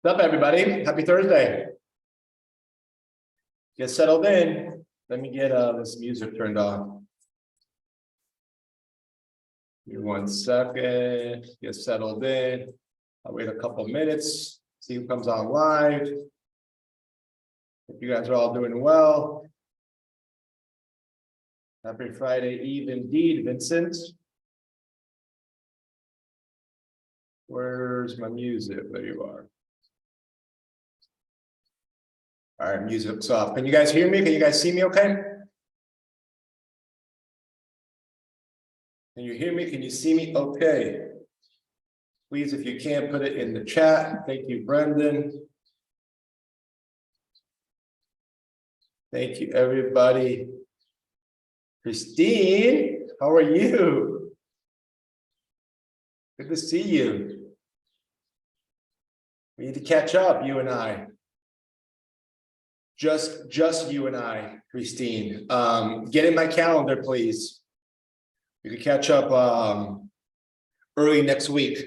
What's up, everybody? Happy Thursday. Get settled in. Let me get this music turned on. Give me 1 second. Get settled in. I'll wait a couple minutes, see who comes on live. Hope you guys are all doing well. Happy Friday Eve indeed, Vincent. Where's my music? There you are. All right, music's off. Can you guys hear me? Can you guys see me okay? Can you hear me? Can you see me okay? Please, if you can, put it in the chat. Thank you, Brendan. Thank you, everybody. Christine, how are you? Good to see you. We need to catch up, you and I. Just you and I, Christine. Get in my calendar, please. We can catch up early next week.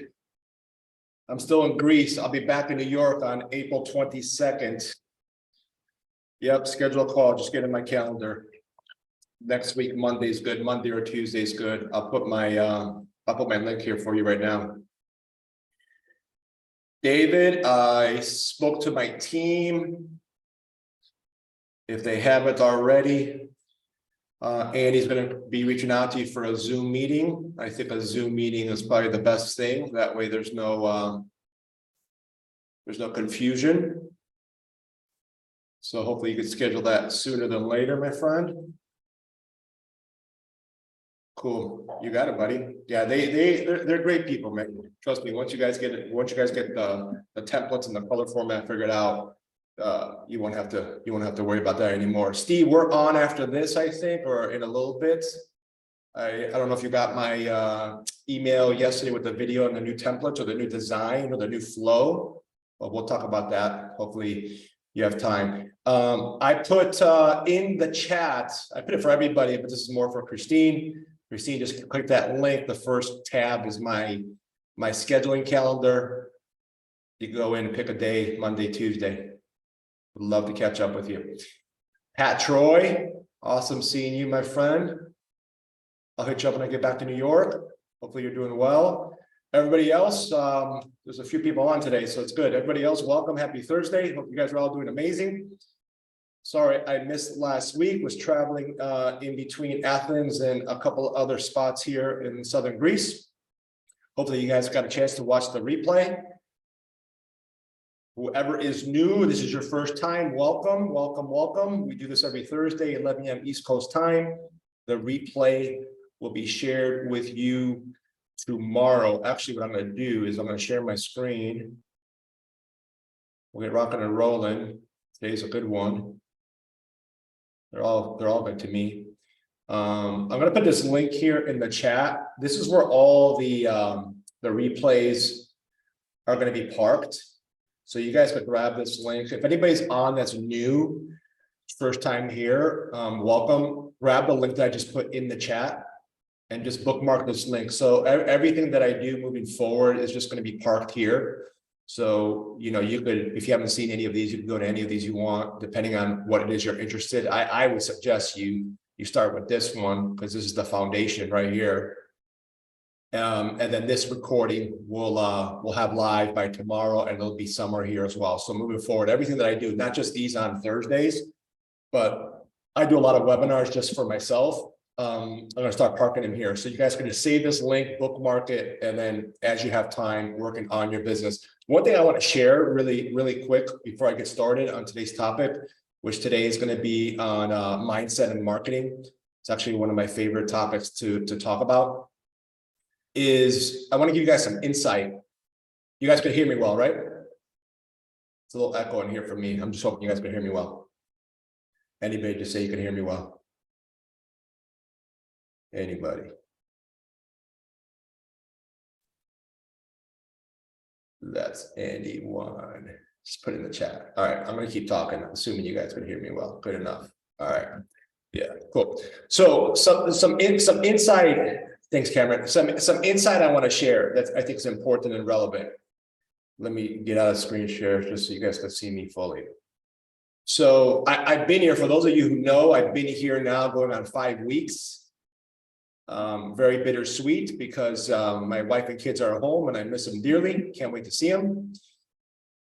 I'm still in Greece. I'll be back in New York on April 22nd. Yep, schedule a call. Just get in my calendar. Next week, Monday's good. Monday or Tuesday's good. I'll put my link here for you right now. David, I spoke to my team. If they haven't already, Andy's going to be reaching out to you for a Zoom meeting. I think a Zoom meeting is probably the best thing. That way there's no confusion. So hopefully you can schedule that sooner than later, my friend. Cool, you got it, buddy. Yeah, they're great people, man. Trust me. Once you guys get the templates and the color format figured out, you won't have to worry about that anymore. Steve, we're on after this, I think, or in a little bit. I don't know if you got my email yesterday with the video and the new templates or the new design or the new flow, but we'll talk about that. Hopefully you have time. I put in the chat, I put it for everybody, but this is more for Christine. Christine, just click that link. The first tab is my scheduling calendar. You go in and pick a day, Monday, Tuesday. Would love to catch up with you. Pat Troy, awesome seeing you, my friend. I'll hit you up when I get back to New York. Hopefully you're doing well. Everybody else, there's a few people on today, so it's good. Everybody else, welcome. Happy Thursday. Hope you guys are all doing amazing. Sorry, I missed last week. Was traveling in between Athens and a couple of other spots here in southern Greece. Hopefully you guys got a chance to watch the replay. Whoever is new, this is your first time, welcome, welcome, welcome. We do this every Thursday, 11 a.m. East Coast time. The replay will be shared with you tomorrow. Actually, what I'm going to do is I'm going to share my screen. We'll get rocking and rolling. Today's a good one. They're all good to me. I'm going to put this link here in the chat. This is where all the replays are going to be parked. So you guys could grab this link. If anybody's on that's new, first time here, welcome. Grab the link that I just put in the chat and just bookmark this link. So everything that I do moving forward is just going to be parked here. So, you know, you could, if you haven't seen any of these, you can go to any of these you want, depending on what it is you're interested. I would suggest you start with this one because this is the foundation right here. And then this recording we'll have live by tomorrow, and it'll be somewhere here as well. So moving forward, everything that I do, not just these on Thursdays, but I do a lot of webinars just for myself. I'm going to start parking them here. So you guys can just save this link, bookmark it, and then as you have time working on your business. One thing I want to share really quick before I get started on today's topic, which today is going to be on mindset and marketing. It's actually one of my favorite topics to talk about. Is I want to give you guys some insight. You guys can hear me well, right? It's a little echo in here for me. I'm just hoping you guys can hear me well. Anybody just say you can hear me well? Anybody? That's anyone. Just put it in the chat. All right, I'm going to keep talking, assuming you guys can hear me well. Good enough. All right. Yeah, cool. So some insight. Thanks, Cameron. Some insight I want to share that I think is important and relevant. let me get out of screen share just so you guys can see me fully. So I've been here, for those of you who know, I've been here now going on 5 weeks. Very bittersweet because my wife and kids are at home and I miss them dearly. Can't wait to see them.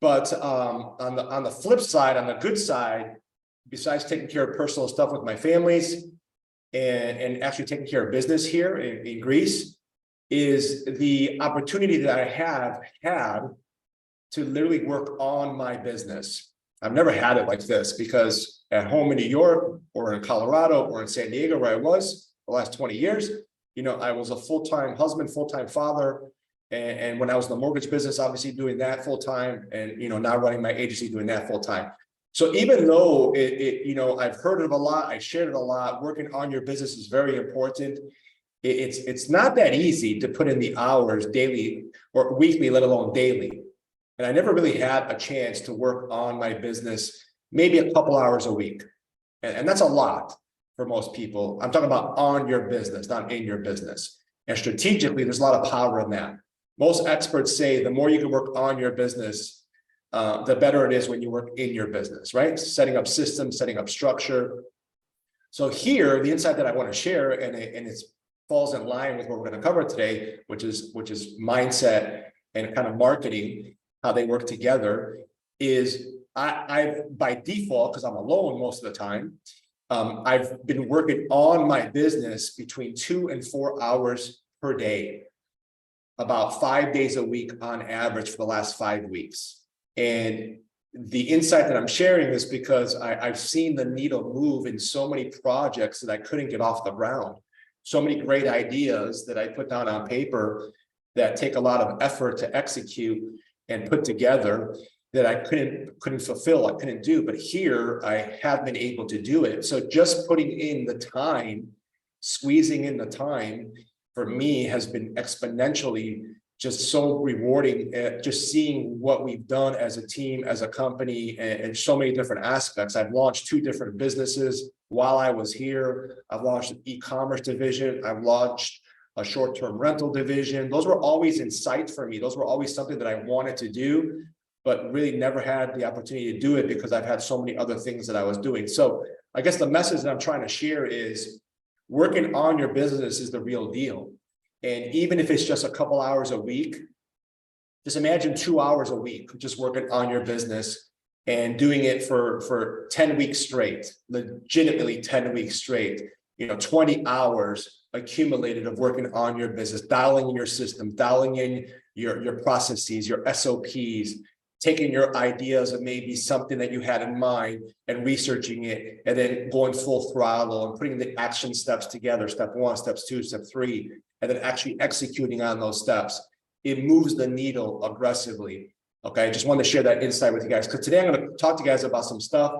But on the flip side, on the good side, besides taking care of personal stuff with my families and actually taking care of business here in Greece, is the opportunity that I have had to literally work on my business. I've never had it like this because at home in New York or in Colorado or in San Diego, where I was the last 20 years, I was a full-time husband, full-time father. And when I was in the mortgage business, obviously doing that full-time, and, now running my agency, doing that full-time. So even though I've heard it a lot, I shared it a lot, working on your business is very important. It's not that easy to put in the hours daily or weekly, let alone daily. And I never really had a chance to work on my business, maybe a couple hours a week. And that's a lot for most people. I'm talking about on your business, not in your business. And strategically, there's a lot of power in that. Most experts say the more you can work on your business, the better it is when you work in your business, right? Setting up systems, setting up structure. So here, the insight that I want to share, and it falls in line with what we're going to cover today, which is mindset and kind of marketing, how they work together, is I've by default, because I'm alone most of the time, I've been working on my business between 2 and 4 hours per day, about 5 days a week on average for the last 5 weeks. And the insight that I'm sharing is because I've seen the needle move in so many projects that I couldn't get off the ground. So many great ideas that I put down on paper that take a lot of effort to execute and put together that I couldn't fulfill, I couldn't do. But here I have been able to do it. So just putting in the time, squeezing in the time, for me has been exponentially just so rewarding, just seeing what we've done as a team, as a company, and so many different aspects. I've launched 2 different businesses while I was here. I've launched an e-commerce division. I've launched a short-term rental division. Those were always in sight for me. Those were always something that I wanted to do, but really never had the opportunity to do it because I've had so many other things that I was doing. So I guess the message that I'm trying to share is working on your business is the real deal. And even if it's just a couple hours a week, just imagine 2 hours a week, just working on your business and doing it for 10 weeks straight, legitimately 10 weeks straight, 20 hours accumulated of working on your business, dialing in your system, dialing in your processes, your SOPs, taking your ideas of maybe something that you had in mind and researching it, and then going full throttle and putting the action steps together, step 1, steps 2, step 3, and then actually executing on those steps. It moves the needle aggressively. Okay, I just wanted to share that insight with you guys, because today I'm going to talk to you guys about some stuff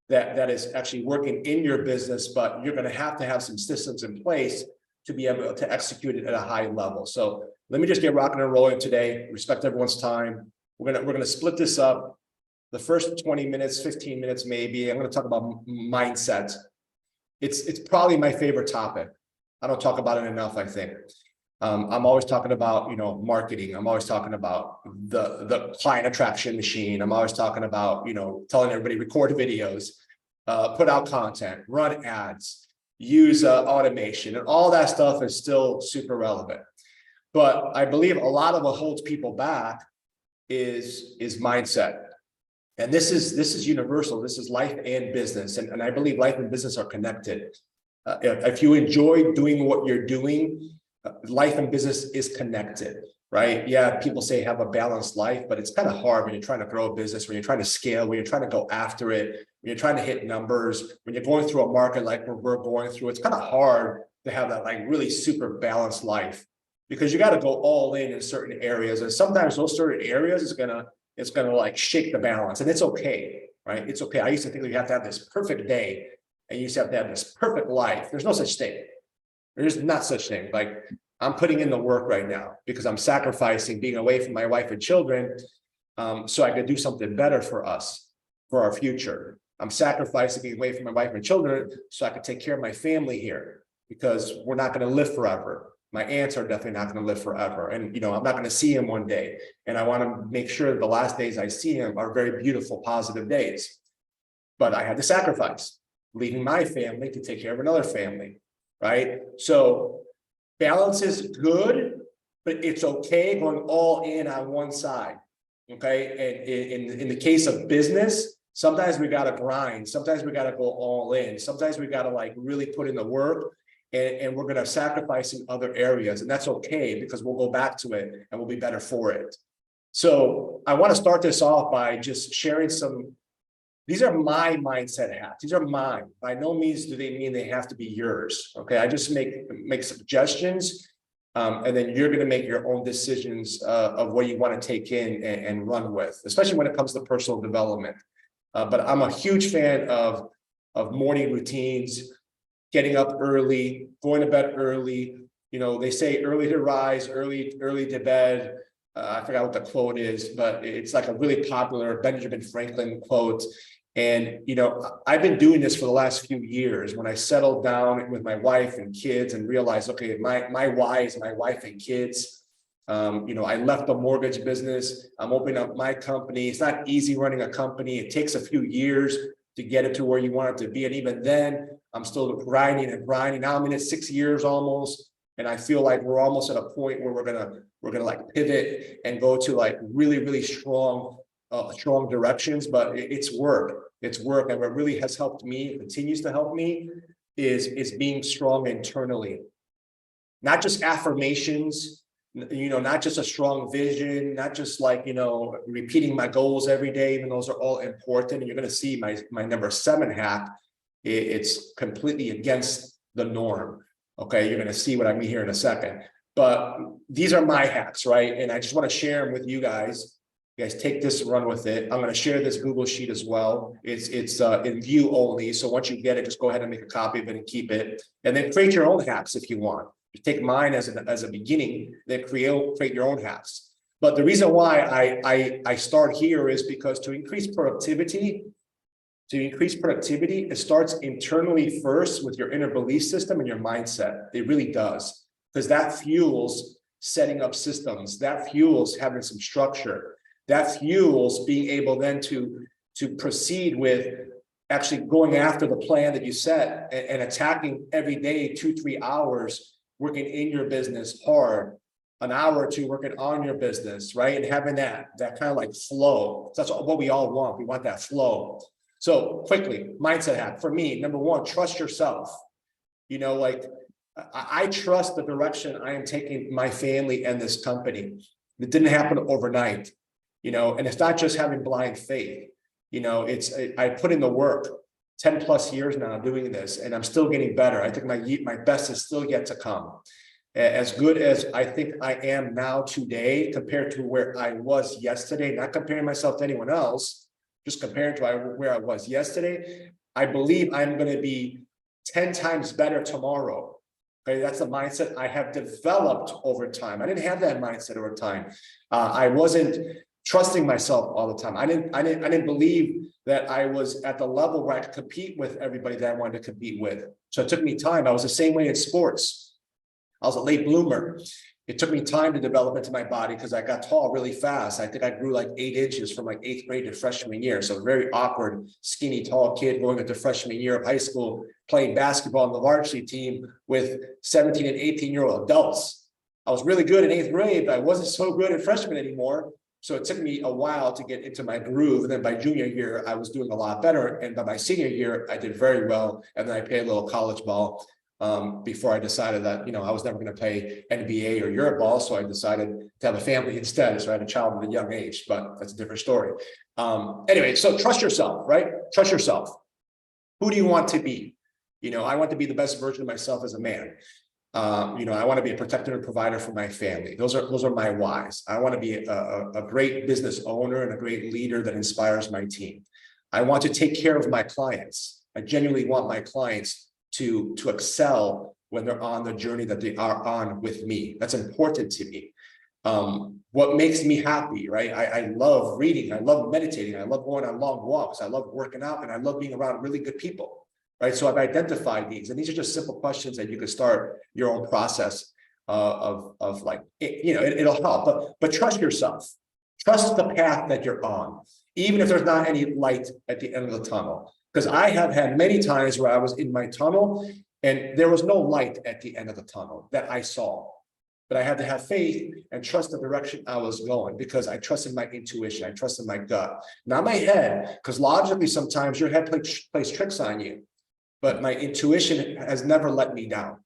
that is actually working in your business, but you're going to have some systems in place to be able to execute it at a high level. So let me just get rocking and rolling today. Respect everyone's time. We're gonna split this up. The first 20 minutes, 15 minutes maybe, I'm going to talk about mindset. It's probably my favorite topic. I don't talk about it enough, I think. I'm always talking about, marketing. I'm always talking about the client attraction machine. I'm always talking about, telling everybody record videos, put out content, run ads, use automation, and all that stuff is still super relevant. But I believe a lot of what holds people back is mindset. And this is universal. This is life and business. And I believe life and business are connected. If you enjoy doing what you're doing, life and business is connected, right? Yeah, people say have a balanced life, but it's kind of hard when you're trying to grow a business, when you're trying to scale, when you're trying to go after it, when you're trying to hit numbers, when you're going through a market like we're going through. It's kind of hard to have that like really super balanced life, because you got to go all in certain areas, and sometimes those certain areas it's gonna like shake the balance, and it's okay, right? It's okay. I used to think that you have to have this perfect day, and you used to have this perfect life. There's no such thing. There's not such thing. Like, I'm putting in the work right now because I'm sacrificing being away from my wife and children, so I could do something better for us, for our future. I'm sacrificing being away from my wife and children so I could take care of my family here, because we're not going to live forever. My aunts are definitely not going to live forever. And, I'm not going to see him one day. And I want to make sure that the last days I see him are very beautiful, positive days. But I had to sacrifice, leaving my family to take care of another family, right? So balance is good, but it's okay going all in on one side, okay? And in the case of business, sometimes we got to grind. Sometimes we got to go all in. Sometimes we got to like really put in the work. And we're going to sacrifice in other areas, and that's okay because we'll go back to it and we'll be better for it. So I want to start this off by just sharing these are my mindset hacks. These are mine. By no means do they mean they have to be yours. Okay, I just make suggestions, and then you're going to make your own decisions of what you want to take in and run with, especially when it comes to personal development. But I'm a huge fan of morning routines. Getting up early, going to bed early. They say early to rise, early to bed. I forgot what the quote is, but it's like a really popular Benjamin Franklin quote. And, I've been doing this for the last few years. When I settled down with my wife and kids and realized, okay, my why is my wife and kids. I left the mortgage business. I'm opening up my company. It's not easy running a company. It takes a few years to get it to where you want it to be. And even then, I'm still grinding and grinding. Now I'm in it 6 years almost. And I feel like we're almost at a point where we're gonna like pivot and go to like really, really strong directions. But it's work. It's work. And what really has helped me, continues to help me, is being strong internally. Not just affirmations, not just a strong vision, not just like, repeating my goals every day, even those are all important. And you're going to see my number 7 hack. It's completely against the norm. Okay. You're going to see what I mean here in a second, but these are my hacks, right? And I just want to share them with you guys. You guys take this, run with it. I'm going to share this Google sheet as well. It's in view only. So once you get it, just go ahead and make a copy of it and keep it, and then create your own hacks if you want. You take mine as a beginning, then create your own hacks. But the reason why I start here is because to increase productivity, it starts internally first with your inner belief system and your mindset. It really does, because that fuels setting up systems. That fuels having some structure. That fuels being able then to proceed with actually going after the plan that you set and attacking every day 2-3 hours. Working in your business hard, an hour or two working on your business, right? And having that kind of like flow. That's what we all want. We want that flow. So quickly, mindset hack for me, number 1, trust yourself. I trust the direction I am taking my family and this company. It didn't happen overnight, and it's not just having blind faith. I put in the work. 10 plus years now doing this, and I'm still getting better. I think my best is still yet to come. As good as I think I am now today compared to where I was yesterday, not comparing myself to anyone else, just comparing to where I was yesterday, I believe I'm going to be 10 times better tomorrow. Okay, that's the mindset I have developed over time. I didn't have that mindset over time. I wasn't trusting myself all the time. I didn't believe that I was at the level where I could compete with everybody that I wanted to compete with. So it took me time. I was the same way in sports. I was a late bloomer. It took me time to develop into my body because I got tall really fast. I think I grew like 8 inches from like 8th grade to freshman year. So very awkward, skinny, tall kid going into freshman year of high school, playing basketball on the varsity team with 17 and 18-year-old adults. I was really good in 8th grade, but I wasn't so good at freshman anymore. So it took me a while to get into my groove. And then by junior year, I was doing a lot better. And by my senior year, I did very well. And then I played a little college ball before I decided that, I was never going to play NBA or Europe ball. So I decided to have a family instead. So I had a child at a young age, but that's a different story. Anyway, so trust yourself, right? Trust yourself. Who do you want to be? I want to be the best version of myself as a man. I want to be a protector and provider for my family. Those are my whys. I want to be a great business owner and a great leader that inspires my team. I want to take care of my clients. I genuinely want my clients to excel when they're on the journey that they are on with me. That's important to me. What makes me happy, right? I love reading. I love meditating. I love going on long walks. I love working out, and I love being around really good people. Right. So I've identified these, and these are just simple questions that you can start your own process. of like, it'll help, but trust yourself. Trust the path that you're on, even if there's not any light at the end of the tunnel. Because I have had many times where I was in my tunnel and there was no light at the end of the tunnel that I saw. But I had to have faith and trust the direction I was going because I trusted my intuition. I trusted my gut, not my head, because logically, sometimes your head plays tricks on you. But my intuition has never let me down,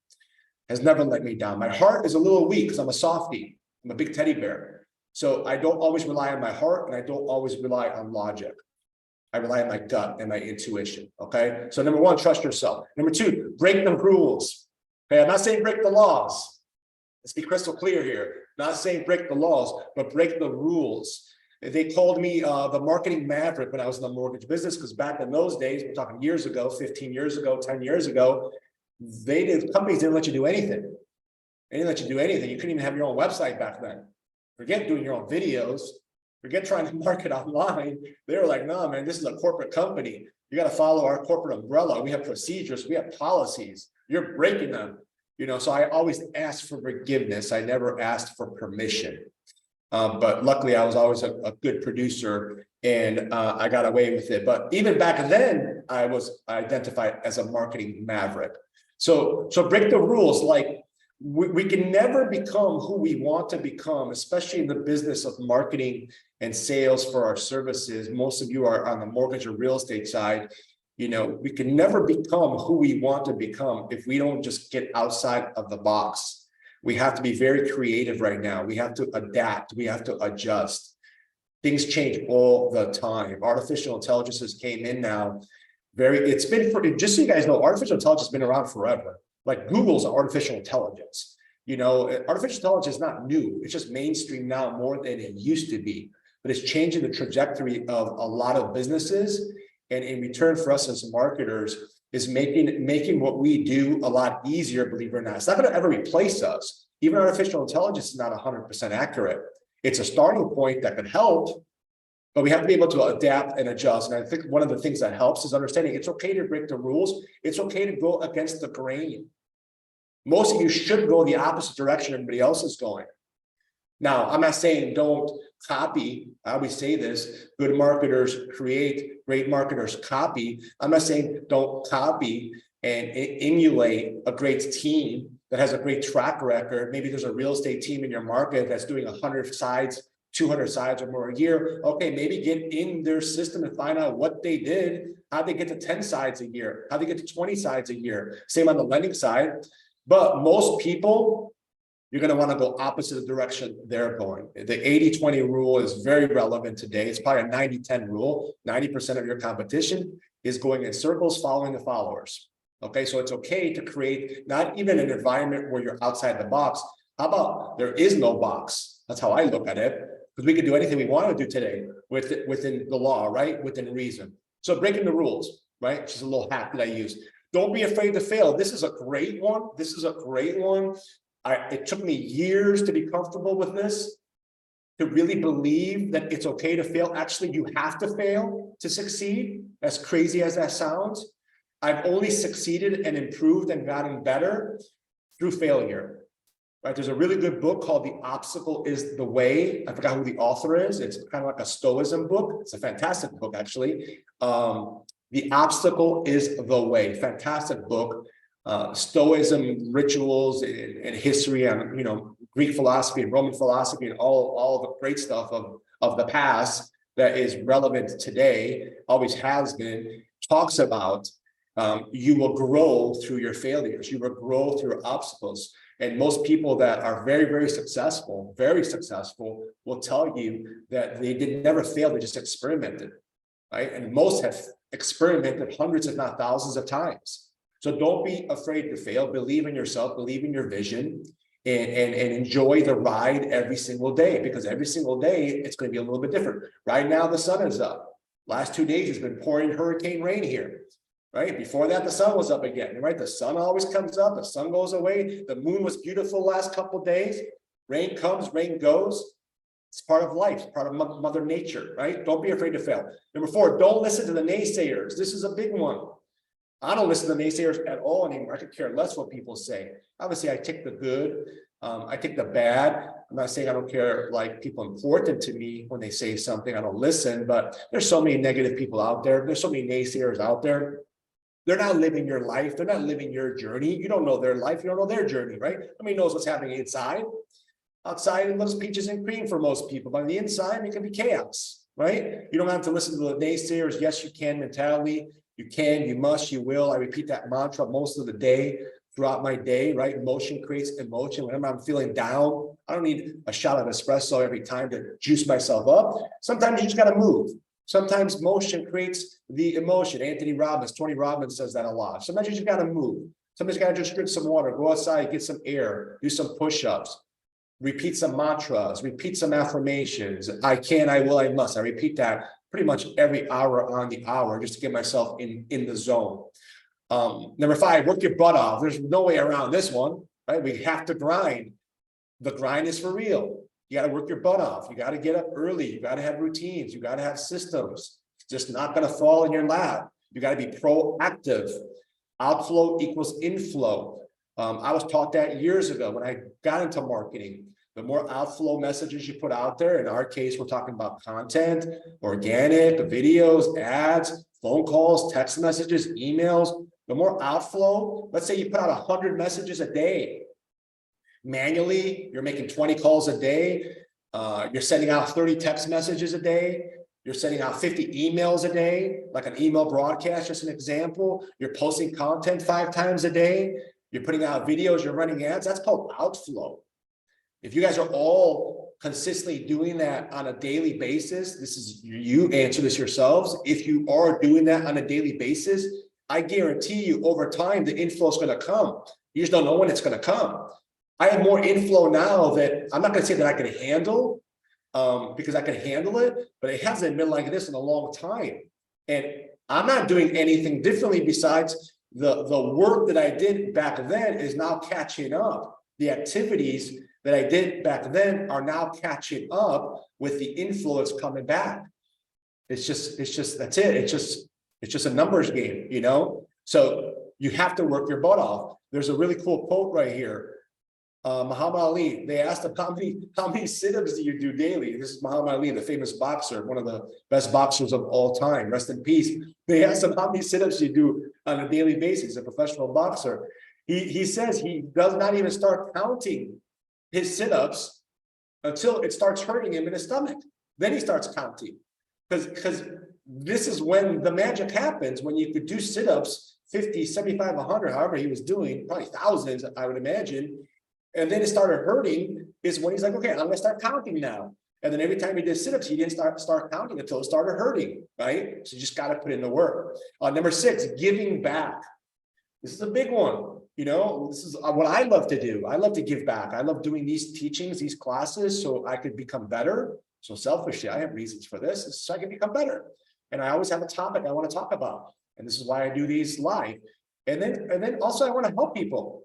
has never let me down. My heart is a little weak because I'm a softie. I'm a big teddy bear. So I don't always rely on my heart and I don't always rely on logic. I rely on my gut and my intuition, okay? So number one, trust yourself. Number two, break the rules. Okay, I'm not saying break the laws. Let's be crystal clear here. Not saying break the laws, but break the rules. They called me the marketing maverick when I was in the mortgage business, because back in those days, we're talking years ago, 15 years ago, 10 years ago, companies didn't let you do anything. They didn't let you do anything. You couldn't even have your own website back then. Forget doing your own videos. Forget trying to market online. They were like, no, man, this is a corporate company. You got to follow our corporate umbrella. We have procedures. We have policies. You're breaking them. So I always asked for forgiveness. I never asked for permission. But luckily, I was always a good producer and I got away with it. But even back then, I was identified as a marketing maverick. So break the rules. Like, we can never become who we want to become, especially in the business of marketing and sales for our services. Most of you are on the mortgage or real estate side. We can never become who we want to become if we don't just get outside of the box. We have to be very creative right now. We have to adapt. We have to adjust. Things change all the time. Artificial intelligence has came in now. It's been, just so you guys know, artificial intelligence has been around forever. Like Google's artificial intelligence. Artificial intelligence is not new. It's just mainstream now more than it used to be. But it's changing the trajectory of a lot of businesses. And in return for us as marketers is making what we do a lot easier, believe it or not. It's not going to ever replace us. Even artificial intelligence is not 100% accurate. It's a starting point that can help, but we have to be able to adapt and adjust. And I think one of the things that helps is understanding it's okay to break the rules. It's okay to go against the grain. Most of you should go the opposite direction everybody else is going. Now, I'm not saying don't copy. I always say this, good marketers create, great marketers copy. I'm not saying don't copy and emulate a great team that has a great track record. Maybe there's a real estate team in your market that's doing 100 sides, 200 sides or more a year. Okay, maybe get in their system and find out what they did, how they get to 10 sides a year, how they get to 20 sides a year. Same on the lending side. But most people, you're going to want to go opposite the direction they're going. The 80-20 rule is very relevant today. It's probably a 90-10 rule. 90% of your competition is going in circles, following the followers. Okay, so it's okay to create not even an environment where you're outside the box. How about there is no box? That's how I look at it, because we can do anything we want to do today within the law, right? Within reason. So breaking the rules, right? Just a little hack that I use. Don't be afraid to fail. This is a great one. This is a great one. It took me years to be comfortable with this, to really believe that it's okay to fail. Actually, you have to fail to succeed, as crazy as that sounds. I've only succeeded and improved and gotten better through failure. Right? There's a really good book called The Obstacle is the Way. I forgot who the author is. It's kind of like a Stoicism book. It's a fantastic book, actually. The Obstacle is the Way. Fantastic book. Stoicism, rituals, and history, and Greek philosophy and Roman philosophy, and all the great stuff of the past that is relevant today, always has been, talks about you will grow through your failures. You will grow through obstacles. And most people that are very, very successful will tell you that they never fail, they just experimented, right? And most have experimented hundreds, if not thousands of times. So don't be afraid to fail. Believe in yourself, believe in your vision, and enjoy the ride every single day, because every single day it's going to be a little bit different. Right now, the sun is up. Last 2 days, it's been pouring hurricane rain here. Right before that, the sun was up again. Right, the sun always comes up, the sun goes away. The moon was beautiful last couple of days. Rain comes, rain goes. It's part of life, it's part of Mother Nature. Right? Don't be afraid to fail. Number 4, don't listen to the naysayers. This is a big one. I don't listen to the naysayers at all anymore. I could care less what people say. Obviously, I take the good. I take the bad. I'm not saying I don't care, like people important to me when they say something, I don't listen, but there's so many negative people out there. There's so many naysayers out there. They're not living your life. They're not living your journey. You don't know their life. You don't know their journey, right? I mean, knows what's happening inside. Outside, it looks peaches and cream for most people, but on the inside, it can be chaos, right? You don't have to listen to the naysayers. Yes, you can mentality. You can, you must, you will. I repeat that mantra most of the day, throughout my day, right? Motion creates emotion. Whenever I'm feeling down, I don't need a shot of espresso every time to juice myself up. Sometimes you just got to move. Sometimes motion creates the emotion. Tony Robbins says that a lot. Sometimes you just got to move. Sometimes you got to just drink some water, go outside, get some air, do some push-ups, repeat some mantras, repeat some affirmations. I can, I will, I must. I repeat that pretty much every hour on the hour just to get myself in the zone. Number 5, work your butt off. There's no way around this one, right? We have to grind. The grind is for real. You got to work your butt off. You got to get up early. You got to have routines. You got to have systems. It's just not going to fall in your lap. You got to be proactive. Outflow equals inflow. I was taught that years ago when I got into marketing. The more outflow messages you put out there, in our case, we're talking about content, organic, videos, ads, phone calls, text messages, emails. The more outflow, let's say you put out 100 messages a day. Manually, you're making 20 calls a day. You're sending out 30 text messages a day. You're sending out 50 emails a day, like an email broadcast, just an example. You're posting content 5 times a day. You're putting out videos, you're running ads. That's called outflow. If you guys are all consistently doing that on a daily basis, this is, you answer this yourselves. If you are doing that on a daily basis, I guarantee you over time, the inflow is going to come. You just don't know when it's going to come. I have more inflow now that I'm not going to say that I can handle, because I can handle it, but it hasn't been like this in a long time. And I'm not doing anything differently besides the work that I did back then is now catching up. The activities that I did back then are now catching up with the influence coming back. It's just, that's it. It's just a numbers game, you know? So you have to work your butt off. There's a really cool quote right here. Muhammad Ali, they asked him, how many sit-ups do you do daily? This is Muhammad Ali, the famous boxer, one of the best boxers of all time, rest in peace. They asked him how many sit-ups you do on a daily basis, a professional boxer. He says he does not even start counting his sit-ups until it starts hurting him in his stomach. Then he starts counting. Because this is when the magic happens, when you could do sit-ups 50, 75, 100, however he was doing, probably thousands, I would imagine. And then it started hurting is when he's like, okay, I'm going to start counting now. And then every time he did sit-ups, he didn't start counting until it started hurting, right? So you just got to put in the work. Number 6, giving back. This is a big one. You know, this is what I love to do. I love to give back. I love doing these teachings, these classes, so I could become better. So selfishly, I have reasons for this, so I can become better. And I always have a topic I want to talk about. And this is why I do these live. And then also I want to help people.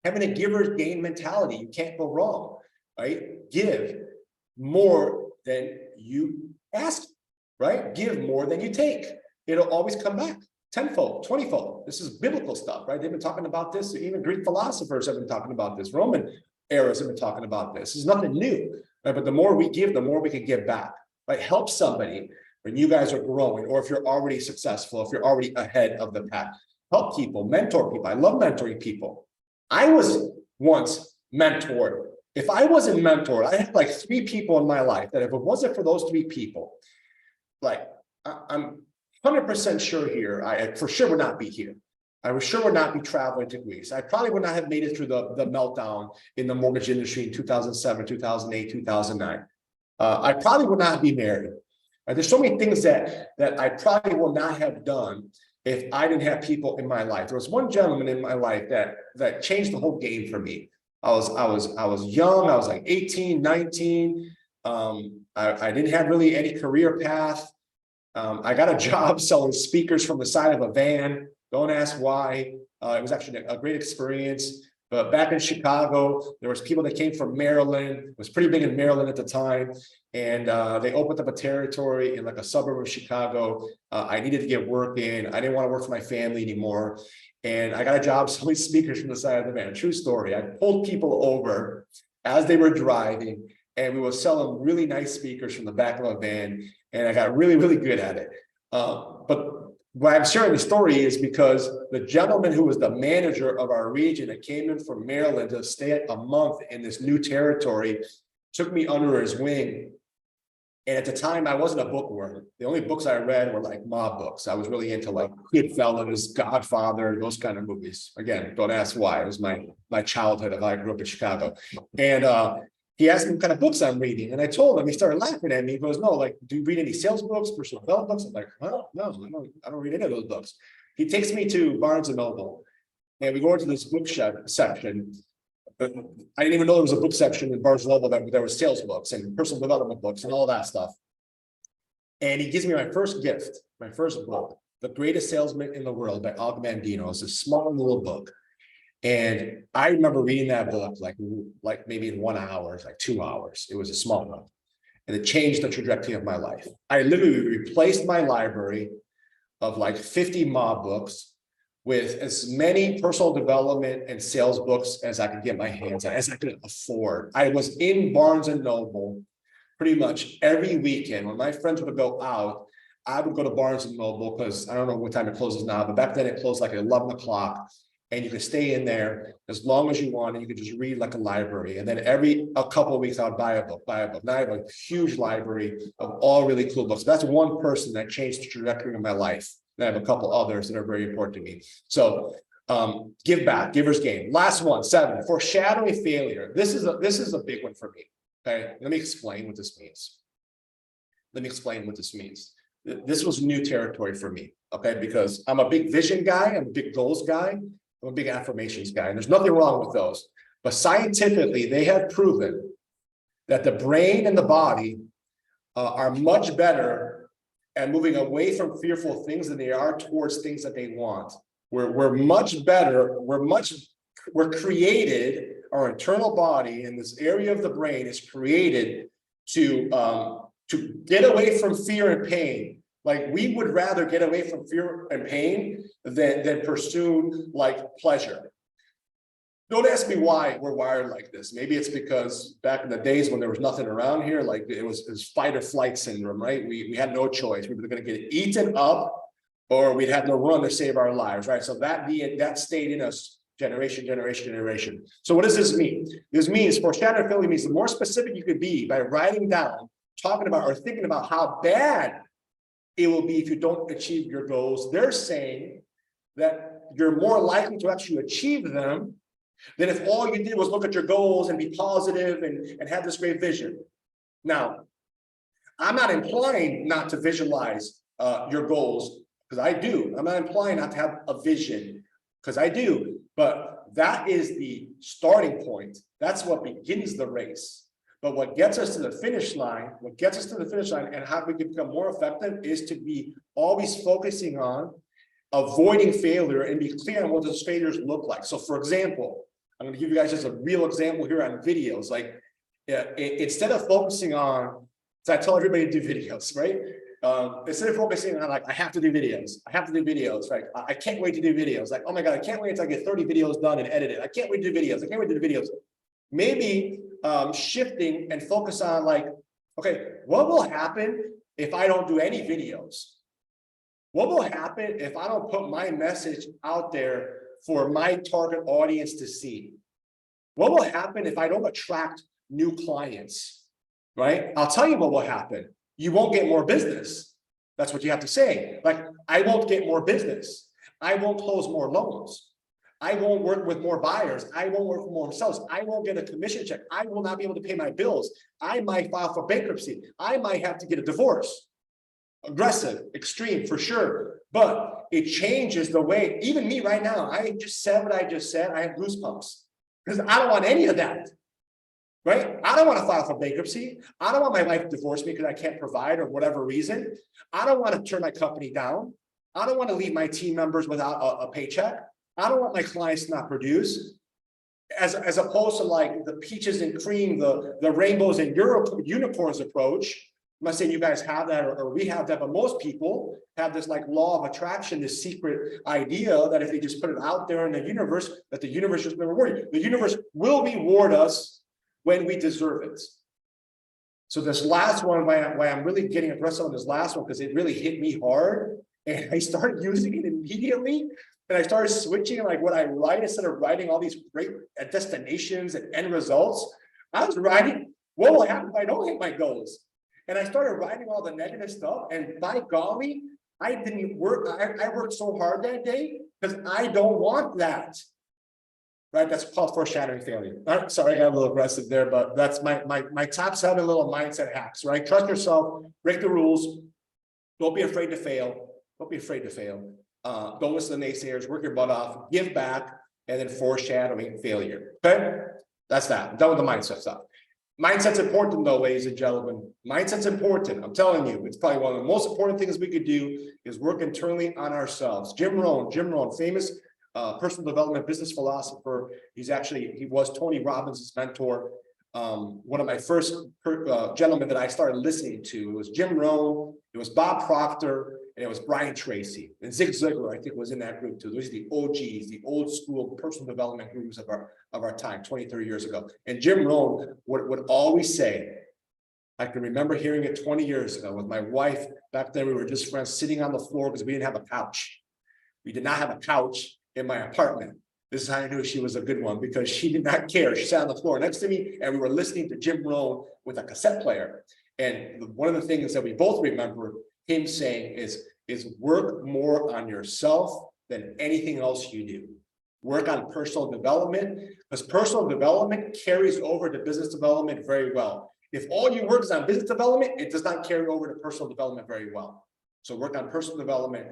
Having a giver's gain mentality, you can't go wrong, right? Give more than you ask, right? Give more than you take. It'll always come back tenfold, 20-fold. This is biblical stuff, right? They've been talking about this. Even Greek philosophers have been talking about this. Roman eras have been talking about this. This is nothing new, right? But the more we give, the more we can give back, right? Help somebody when you guys are growing, or if you're already successful, if you're already ahead of the pack. Help people, mentor people. I love mentoring people. I was once mentored. If I wasn't mentored, I had like 3 people in my life that if it wasn't for those 3 people, like I'm 100% sure here, I for sure would not be here. I for sure would not be traveling to Greece. I probably would not have made it through the meltdown in the mortgage industry in 2007, 2008, 2009. I probably would not be married. There's so many things that I probably will not have done if I didn't have people in my life. There was one gentleman in my life that changed the whole game for me. I was young. I was like 18, 19. I didn't have really any career path. I got a job selling speakers from the side of a van. Don't ask why. It was actually a great experience. But back in Chicago, there was people that came from Maryland. It was pretty big in Maryland at the time. And they opened up a territory in like a suburb of Chicago. I needed to get work in. I didn't want to work for my family anymore. And I got a job selling speakers from the side of the van. True story. I pulled people over as they were driving, and we were selling really nice speakers from the back of a van, and I got really, really good at it. But why I'm sharing the story is because the gentleman who was the manager of our region that came in from Maryland to stay a month in this new territory took me under his wing. And at the time, I wasn't a bookworm. The only books I read were like mob books. I was really into like Goodfellas, Godfather, those kind of movies. Again, don't ask why. It was my childhood. I grew up in Chicago. And he asked me what kind of books I'm reading. And I told him, he started laughing at me. He goes, no, like, do you read any sales books, personal development books? I'm like, oh, no, I don't read any of those books. He takes me to Barnes and Noble, and we go into this book section. I didn't even know there was a book section in Barnes & Noble that there was sales books and personal development books and all that stuff. And he gives me my first gift, my first book, The Greatest Salesman in the World by Og Mandino. It's a small little book. And I remember reading that book like maybe in 1 hour, like 2 hours. It was a small book. And it changed the trajectory of my life. I literally replaced my library of like 50 mob books with as many personal development and sales books as I could get my hands on, as I could afford. I was in Barnes and Noble pretty much every weekend. When my friends would go out, I would go to Barnes and Noble because I don't know what time it closes now, but back then it closed like at 11 o'clock. And you could stay in there as long as you want, and you could just read like a library. And then a couple of weeks, I would buy a book. Now I have a huge library of all really cool books. That's one person that changed the trajectory of my life. And I have a couple others that are very important to me. So give back, giver's gain. Last one, 7, foreshadowing failure. This is a big one for me. Okay, let me explain what this means. This was new territory for me. Okay, because I'm a big vision guy, I'm a big goals guy, I'm a big affirmations guy, and there's nothing wrong with those. But scientifically, they have proven that the brain and the body are much better and moving away from fearful things than they are towards things that they want. We're much better, we're created, our internal body in this area of the brain is created to get away from fear and pain. Like we would rather get away from fear and pain than pursue like pleasure. Don't ask me why we're wired like this. Maybe it's because back in the days when there was nothing around here, like it was fight or flight syndrome, right? We had no choice. We were going to get eaten up, or we'd have to run to save our lives, right? So that stayed in us generation. So what does this mean? This means foreshadowing failure means the more specific you could be by writing down, talking about, or thinking about how bad it will be if you don't achieve your goals. They're saying that you're more likely to actually achieve them than if all you did was look at your goals and be positive and have this great vision. Now, I'm not implying not to visualize your goals, because I do. I'm not implying not to have a vision, because I do. But that is the starting point. That's what begins the race. But what gets us to the finish line, and how we can become more effective is to be always focusing on avoiding failure and be clear on what those failures look like. So for example, I'm going to give you guys just a real example here on videos. Like instead of focusing on, so I tell everybody to do videos, right? Instead of focusing on like, I have to do videos, right? I can't wait to do videos. Like, oh my God, I can't wait until I get 30 videos done and edited. I can't wait to do videos. Maybe shifting and focus on like, okay, what will happen if I don't do any videos? What will happen if I don't put my message out there for my target audience to see? What will happen if I don't attract new clients, right? I'll tell you what will happen. You won't get more business. That's what you have to say. Like, I won't get more business. I won't close more loans. I won't work with more buyers. I won't work with more sellers. I won't get a commission check. I will not be able to pay my bills. I might file for bankruptcy. I might have to get a divorce. Aggressive, extreme, for sure. But it changes the way, even me right now, I just said what I just said. I have goosebumps because I don't want any of that, right? I don't want to file for bankruptcy. I don't want my wife to divorce me because I can't provide or whatever reason. I don't want to turn my company down. I don't want to leave my team members without a paycheck. I don't want my clients to not produce. As opposed to like the peaches and cream, the rainbows and unicorns approach, I'm not saying you guys have that or we have that, but most people have this like law of attraction, this secret idea that if they just put it out there in the universe, that the universe just will reward you. The universe will reward us when we deserve it. So this last one, why I'm really getting aggressive on this last one, because it really hit me hard. And I started using it immediately. And I started switching like what I write, instead of writing all these great destinations and end results. I was writing, what will happen if I don't hit my goals? And I started writing all the negative stuff. And by golly, I didn't work. I worked so hard that day because I don't want that. Right? That's called foreshadowing failure. Sorry, I got a little aggressive there, but that's my top 7 little mindset hacks, right? Trust yourself, break the rules. Don't be afraid to fail. Don't be afraid to fail. Don't listen to naysayers, work your butt off, give back, and then foreshadowing failure. Okay? That's that. I'm done with the mindset stuff. Mindset's important though, ladies and gentlemen. Mindset's important. I'm telling you, it's probably one of the most important things we could do is work internally on ourselves. Jim Rohn, famous personal development business philosopher. He was Tony Robbins' mentor. One of my first gentlemen that I started listening to, it was Jim Rohn, it was Bob Proctor, and it was Brian Tracy. And Zig Ziglar, I think, was in that group too. Those are the OGs, the old school personal development gurus of our time, 20, 30 years ago. And Jim Rohn would always say, I can remember hearing it 20 years ago with my wife. Back then, we were just friends sitting on the floor because we didn't have a couch. We did not have a couch in my apartment. This is how I knew she was a good one, because she did not care. She sat on the floor next to me and we were listening to Jim Rohn with a cassette player. And one of the things that we both remember him saying is work more on yourself than anything else you do. Work on personal development, because personal development carries over to business development very well. If all you work is on business development, it does not carry over to personal development very well. So work on personal development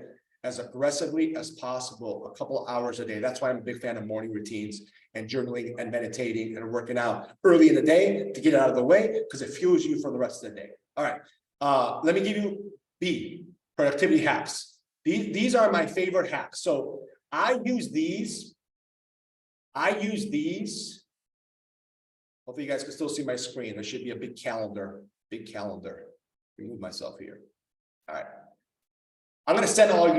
as aggressively as possible, a couple of hours a day. That's why I'm a big fan of morning routines and journaling and meditating and working out early in the day to get it out of the way, because it fuels you for the rest of the day. All right, let me give you B, productivity hacks. These are my favorite hacks. So I use these. Hopefully you guys can still see my screen. There should be a big calendar. Remove myself here. All right. I'm going to send all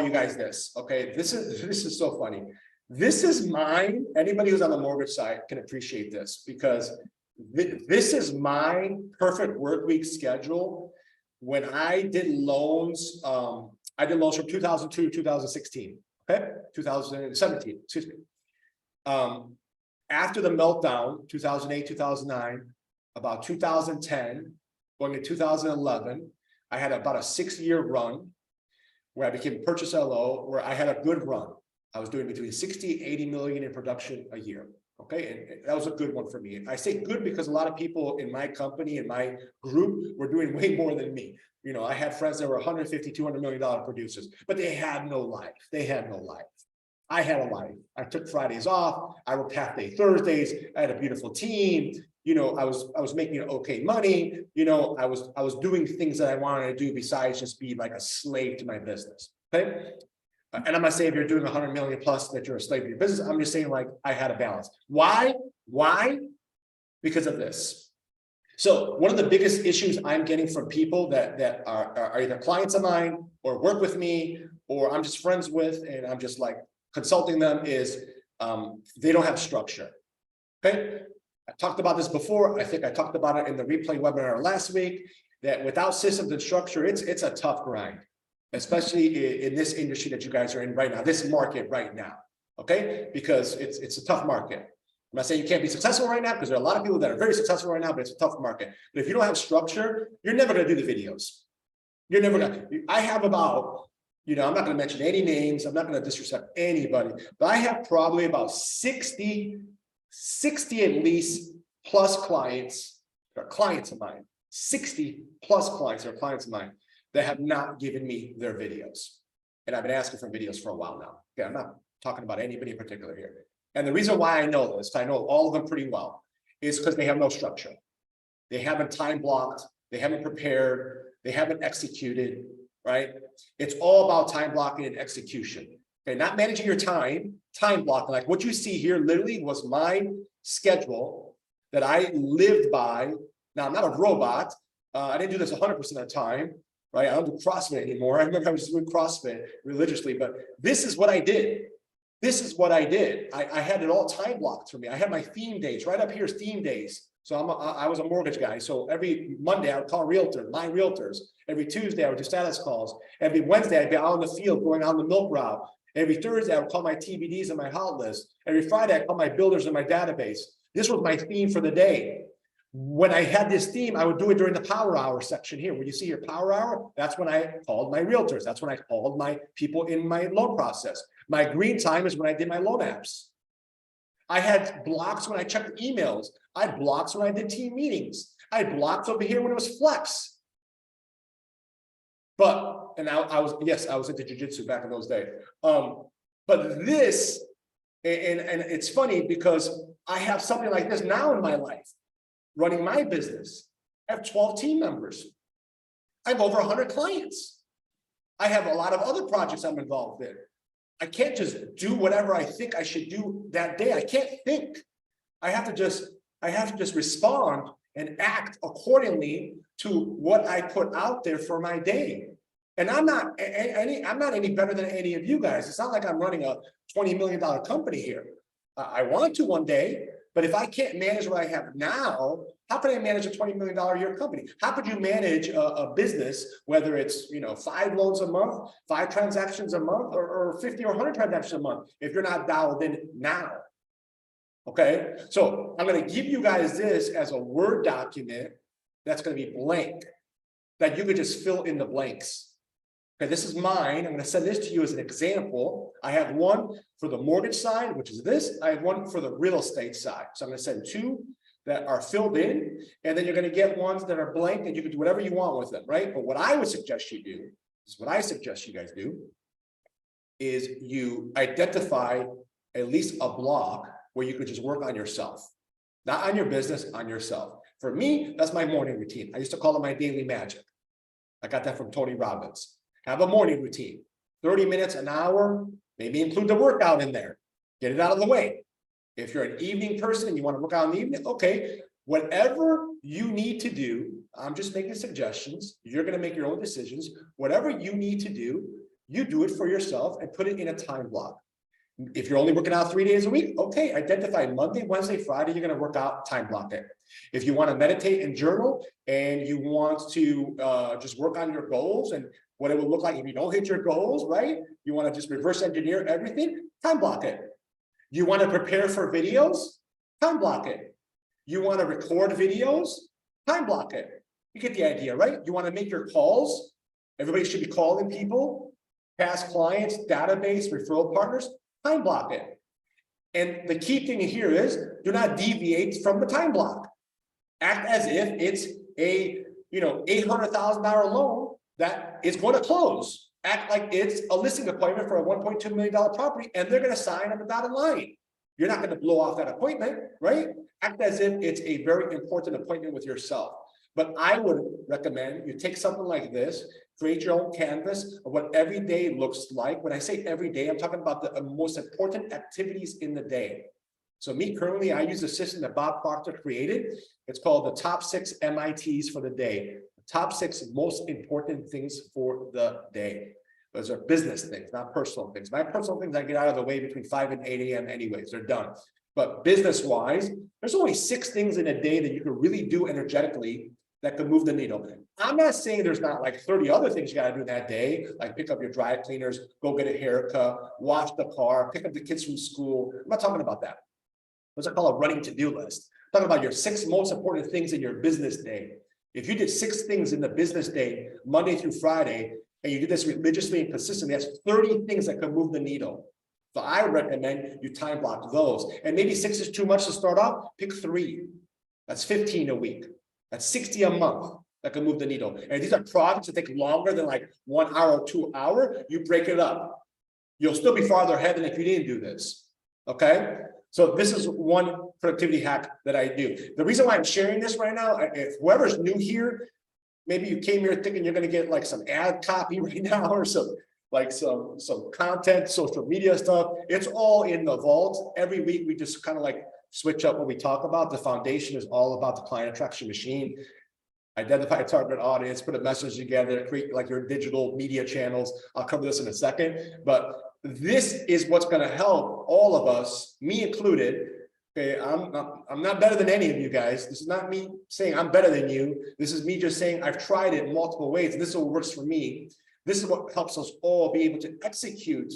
you guys this. Okay, this is so funny. This is mine. Anybody who's on the mortgage side can appreciate this, because this is my perfect work week schedule. When I did loans, from 2002 to 2016. Okay, 2017. Excuse me. After the meltdown, 2008, 2009, about 2010, going to 2011, I had about a 6-year run where I became a purchase LO, where I had a good run. I was doing between 60 and 80 million in production a year. Okay, and that was a good one for me. And I say good because a lot of people in my company, in my group, were doing way more than me. You know, I had friends that were 150, $200 million producers, but they had no life. They had no life. I had a life. I took Fridays off. I worked half-day Thursdays. I had a beautiful team. You know, I was making okay money. You know, I was doing things that I wanted to do besides just be like a slave to my business. Okay. And I'm not saying if you're doing 100 million plus that you're a slave to your business. I'm just saying, like, I had a balance. Why? Because of this. So one of the biggest issues I'm getting from people that are either clients of mine or work with me, or I'm just friends with, and I'm just like consulting them, is they don't have structure. Okay. I talked about this before. I think I talked about it in the replay webinar last week, that without systems and structure, it's a tough grind, especially in this industry that you guys are in right now, this market right now. Okay, because it's a tough market. I'm not saying you can't be successful right now, because there are a lot of people that are very successful right now, but it's a tough market. But if you don't have structure, you're never going to do the videos. You're never going to. I have about, you know, I'm not going to mention any names. I'm not going to disrespect anybody, but I have probably about 60 at least plus clients, or clients of mine, 60 plus clients or clients of mine that have not given me their videos. And I've been asking for videos for a while now. Okay, I'm not talking about anybody in particular here. And the reason why I know this, I know all of them pretty well, is because they have no structure. They haven't time blocked, they haven't prepared, they haven't executed, right? It's all about time blocking and execution. Okay, not managing your time blocking. Like what you see here literally was my schedule that I lived by. Now, I'm not a robot. I didn't do this 100% of the time, right? I don't do CrossFit anymore. I remember I was doing CrossFit religiously, but this is what I did. This is what I did. I had it all time blocked for me. I had my theme days. Right up here is theme days. So I was a mortgage guy. So every Monday I would call realtors, my realtors. Every Tuesday I would do status calls. Every Wednesday I'd be out in the field going on the milk route. Every Thursday I would call my TBDs and my hot list. Every Friday I call my builders in my database. This was my theme for the day. When I had this theme, I would do it during the power hour section here. When you see your power hour, that's when I called my realtors. That's when I called my people in my loan process. My green time is when I did my loan apps. I had blocks when I checked emails. I had blocks when I did team meetings. I had blocks over here when it was flex. But, and I was into jiu-jitsu back in those days. But this, and it's funny because I have something like this now in my life. Running my business, I have 12 team members. I have over 100 clients. I have a lot of other projects I'm involved in. I can't just do whatever I think I should do that day. I can't think. I have to just respond and act accordingly to what I put out there for my day. And I'm not any better than any of you guys. It's not like I'm running a $20 million company here. I want to one day. But if I can't manage what I have now, how can I manage a $20 million a year company? How could you manage a business, whether it's 5 loans a month, 5 transactions a month, or 50 or 100 transactions a month, if you're not dialed in now? Okay, so I'm going to give you guys this as a Word document that's going to be blank, that you could just fill in the blanks. Okay, this is mine. I'm going to send this to you as an example. I have one for the mortgage side, which is this. I have one for the real estate side. So I'm going to send 2 that are filled in, and then you're going to get ones that are blank, and you can do whatever you want with them, right? But what I would suggest you do, this is what I suggest you guys do, is you identify at least a block where you could just work on yourself, not on your business, on yourself. For me, that's my morning routine. I used to call it my daily magic. I got that from Tony Robbins. Have a morning routine, 30 minutes, an hour, maybe include the workout in there. Get it out of the way. If you're an evening person and you want to work out in the evening, okay, whatever you need to do, I'm just making suggestions. You're going to make your own decisions. Whatever you need to do, you do it for yourself and put it in a time block. If you're only working out 3 days a week, okay, identify Monday, Wednesday, Friday, you're going to work out, time block it. If you want to meditate and journal and you want to just work on your goals and what it would look like if you don't hit your goals, right? You want to just reverse engineer everything, time block it. You want to prepare for videos, time block it. You want to record videos, time block it. You get the idea, right? You want to make your calls. Everybody should be calling people, past clients, database, referral partners, time block it. And the key thing here is do not deviate from the time block. Act as if it's a $800,000 loan that is going to close. Act like it's a listing appointment for a $1.2 million property and they're going to sign on the dotted line. You're not going to blow off that appointment, right? Act as if it's a very important appointment with yourself. But I would recommend you take something like this, create your own canvas of what every day looks like. When I say every day, I'm talking about the most important activities in the day. So me currently, I use a system that Bob Proctor created. It's called the top 6 MITs for the day. The top 6 most important things for the day. Those are business things, not personal things. My personal things I get out of the way between 5 and 8 a.m. anyways, they're done. But business-wise, there's only 6 things in a day that you can really do energetically that could move the needle. I'm not saying there's not like 30 other things you got to do that day, like pick up your dry cleaners, go get a haircut, wash the car, pick up the kids from school. I'm not talking about that. What's I call a running to-do list. I'm talking about your 6 most important things in your business day. If you did 6 things in the business day, Monday through Friday, and you do this religiously and consistently, that's 30 things that could move the needle. So I would recommend you time block those. And maybe 6 is too much to start off, pick 3. That's 15 a week. That's 60 a month that can move the needle. And if these are projects that take longer than like 1 hour or 2 hours, you break it up. You'll still be farther ahead than if you didn't do this. Okay? So this is one productivity hack that I do. The reason why I'm sharing this right now, if whoever's new here, maybe you came here thinking you're going to get like some ad copy right now or some content, social media stuff. It's all in the vault. Every week we just kind of like switch up what we talk about. The foundation is all about the client attraction machine. identify a target audience, put a message together, create like your digital media channels. I'll cover this in a second, but this is what's going to help all of us, me included. Okay, I'm not better than any of you guys. This is not me saying I'm better than you. This is me just saying I've tried it in multiple ways. And this is what works for me. This is what helps us all be able to execute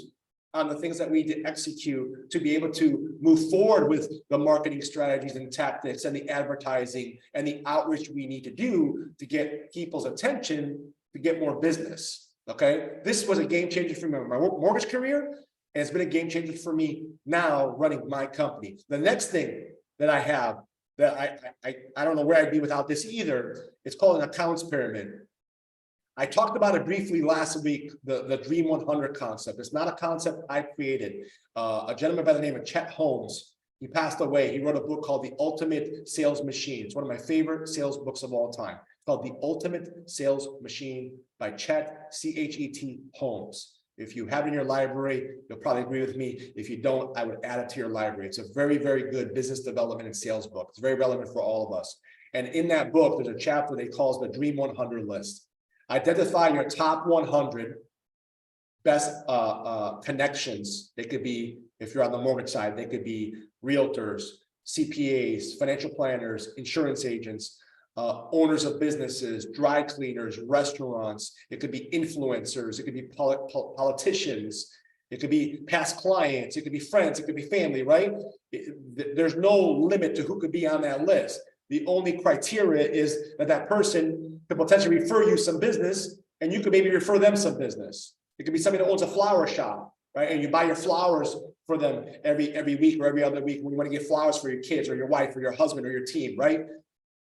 on the things that we need to execute to be able to move forward with the marketing strategies and tactics and the advertising and the outreach we need to do to get people's attention to get more business. Okay, this was a game changer for me in my mortgage career, and it's been a game changer for me now running my company. The next thing that I have that I don't know where I'd be without this either, it's called an accounts pyramid. I talked about it briefly last week, the Dream 100 concept. It's not a concept I created. A gentleman by the name of Chet Holmes, he passed away. He wrote a book called The Ultimate Sales Machine. It's one of my favorite sales books of all time. It's called The Ultimate Sales Machine by Chet, C-H-E-T, Holmes. If you have it in your library, you'll probably agree with me. If you don't, I would add it to your library. It's a very, very good business development and sales book. It's very relevant for all of us. And in that book, there's a chapter they calls the Dream 100 list. Identify your top 100 best connections. They could be, if you're on the mortgage side, they could be realtors, CPAs, financial planners, insurance agents, owners of businesses, dry cleaners, restaurants. It could be influencers. It could be politicians. It could be past clients. It could be friends. It could be family, right? There's no limit to who could be on that list. The only criteria is that that person could potentially refer you some business, and you could maybe refer them some business. It could be somebody that owns a flower shop, right? And you buy your flowers for them every week or every other week when you want to get flowers for your kids or your wife or your husband or your team, right?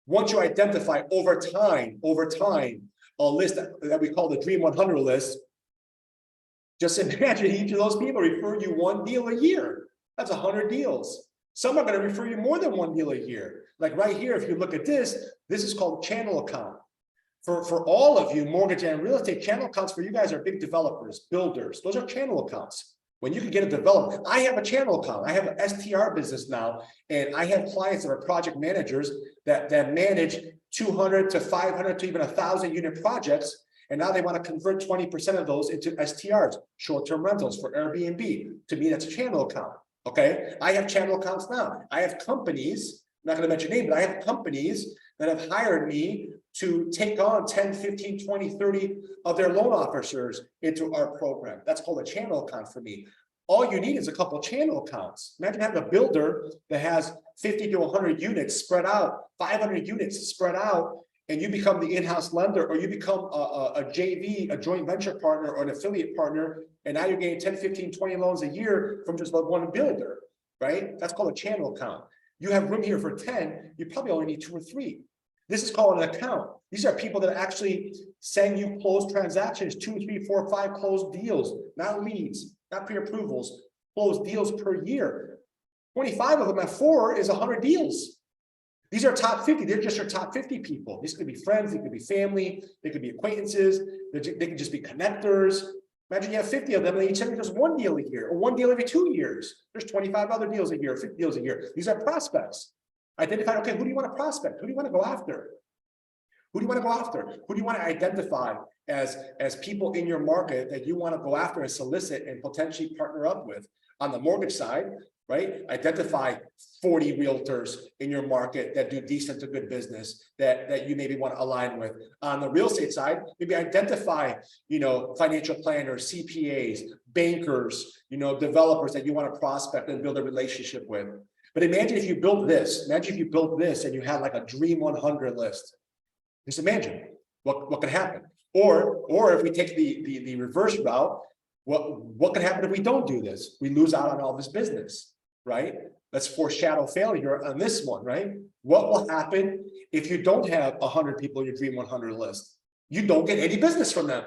Once you identify over time, a list that we call the Dream 100 list, just imagine each of those people refer you one deal a year. That's 100 deals. Some are going to refer you more than one deal a year. Like right here, if you look at this is called channel account. For all of you, mortgage and real estate, channel accounts for you guys are big developers, builders. Those are channel accounts. When you can get a developer, I have a channel account. I have an STR business now, and I have clients that are project managers that manage 200 to 500 to even 1,000 unit projects. And now they want to convert 20% of those into STRs, short-term rentals for Airbnb. To me, that's a channel account. Okay, I have channel accounts now. I have companies, I'm not going to mention names, but I have companies that have hired me to take on 10, 15, 20, 30 of their loan officers into our program. That's called a channel account for me. All you need is a couple channel accounts. Imagine having a builder that has 50 to 100 units spread out, 500 units spread out, and you become the in-house lender, or you become a JV, a joint venture partner, or an affiliate partner, and now you're getting 10, 15, 20 loans a year from just about one builder, right? That's called a channel account. You have room here for 10, you probably only need 2 or 3. This is called an account. These are people that actually send you closed transactions, 2, 3, 4, 5 closed deals, not leads, not pre-approvals, closed deals per year. 25 of them at 4 is 100 deals. These are top 50. They're just your top 50 people. These could be friends. They could be family. They could be acquaintances. They could just be connectors. Imagine you have 50 of them and they each send you just one deal a year or one deal every 2 years. There's 25 other deals a year, 50 deals a year. These are prospects. Identify, okay, who do you want to prospect? Who do you want to go after? Who do you want to go after? Who do you want to identify as people in your market that you want to go after and solicit and potentially partner up with? On the mortgage side, right? Identify 40 realtors in your market that do decent to good business that you maybe want to align with. On the real estate side, maybe identify, financial planners, CPAs, bankers, developers that you want to prospect and build a relationship with. But imagine if you built this, and you had like a Dream 100 list. Just imagine what could happen. Or if we take the reverse route, what could happen if we don't do this? We lose out on all this business, right? Let's foreshadow failure on this one, right? What will happen if you don't have 100 people in your Dream 100 list? You don't get any business from them,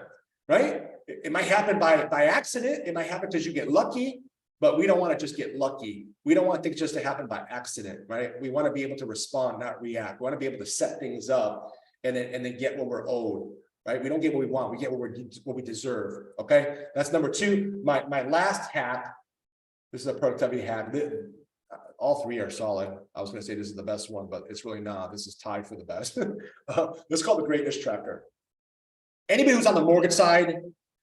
right? It might happen by accident. It might happen because you get lucky, but we don't want to just get lucky. We don't want things just to happen by accident, right? We want to be able to respond, not react. We want to be able to set things up and then get what we're owed. Right? We don't get what we want. We get what we deserve. Okay. That's number 2. My last hack. This is a productivity hack. all three are solid. I was going to say this is the best one, but it's really not. This is tied for the best. This is called the greatness tracker. Anybody who's on the mortgage side